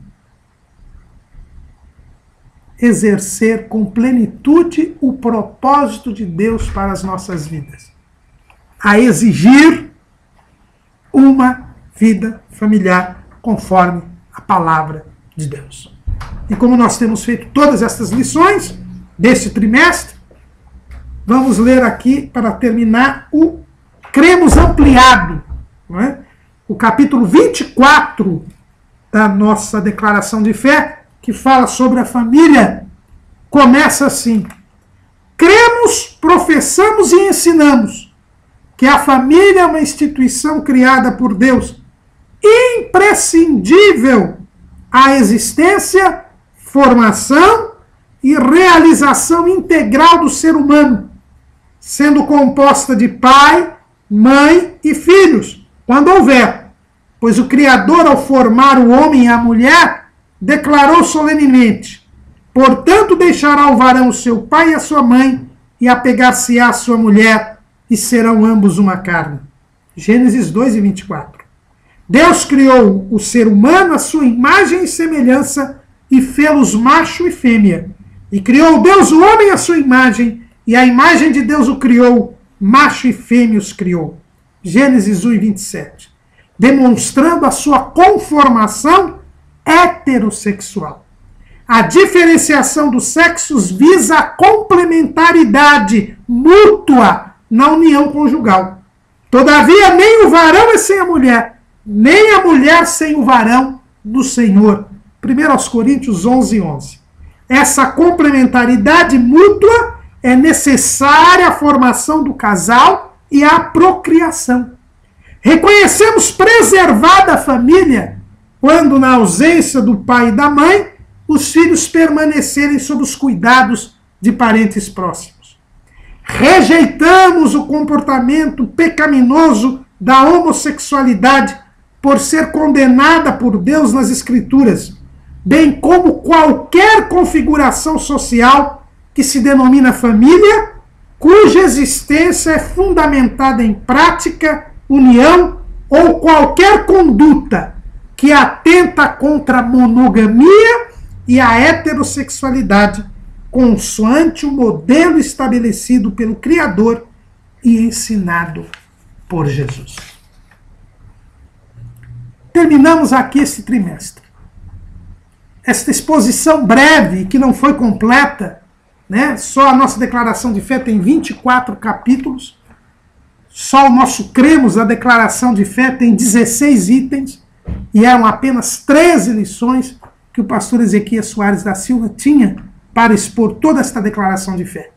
exercer com plenitude o propósito de Deus para as nossas vidas, a exigir uma vida familiar conforme a palavra de Deus. E como nós temos feito todas essas lições deste trimestre, vamos ler aqui, para terminar, o Cremos Ampliado, não é? O capítulo 24 da nossa declaração de fé, que fala sobre a família, começa assim: cremos, professamos e ensinamos que a família é uma instituição criada por Deus, imprescindível à existência, formação e realização integral do ser humano, sendo composta de pai, mãe e filhos, quando houver, pois o Criador, ao formar o homem e a mulher, declarou solenemente: portanto deixará o varão o seu pai e a sua mãe, e apegar-se-á a sua mulher, e serão ambos uma carne. Gênesis 2:24. Deus criou o ser humano à sua imagem e semelhança, e fê-los macho e fêmea. E criou Deus o homem à sua imagem, e a imagem de Deus o criou, macho e fêmea os criou. Gênesis 1:27. Demonstrando a sua conformação heterossexual. A diferenciação dos sexos visa a complementaridade mútua na união conjugal. Todavia, nem o varão é sem a mulher, nem a mulher sem o varão no Senhor. 1 Coríntios 11:11. Essa complementaridade mútua é necessária à formação do casal e à procriação. Reconhecemos preservada a família quando, na ausência do pai e da mãe, os filhos permanecerem sob os cuidados de parentes próximos. Rejeitamos o comportamento pecaminoso da homossexualidade por ser condenada por Deus nas Escrituras, bem como qualquer configuração social que se denomina família, cuja existência é fundamentada em prática, união ou qualquer conduta que atenta contra a monogamia e a heterossexualidade, consoante o modelo estabelecido pelo Criador e ensinado por Jesus. Terminamos aqui esse trimestre. Esta exposição breve, que não foi completa, né? Só a nossa declaração de fé tem 24 capítulos, só o nosso cremos, a declaração de fé, tem 16 itens, e eram apenas 13 lições que o pastor Ezequias Soares da Silva tinha para expor toda esta declaração de fé.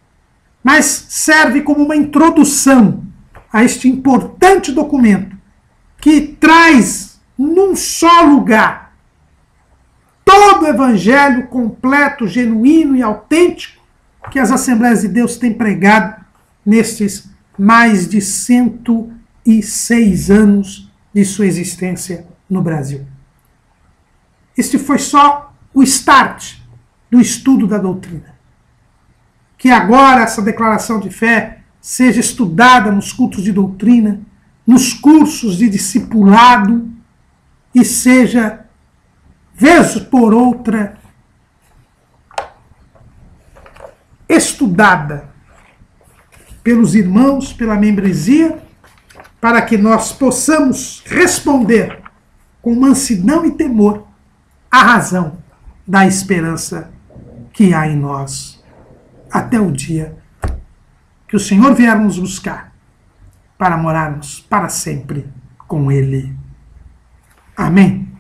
Mas serve como uma introdução a este importante documento que traz num só lugar todo o evangelho completo, genuíno e autêntico que as Assembleias de Deus têm pregado nestes mais de 106 anos de sua existência no Brasil. Este foi só o start do estudo da doutrina. Que agora essa declaração de fé seja estudada nos cultos de doutrina, nos cursos de discipulado, e seja, vez por outra, estudada pelos irmãos, pela membresia, para que nós possamos responder com mansidão e temor à razão da esperança que há em nós, até o dia que o Senhor vier nos buscar para morarmos para sempre com Ele. Amém.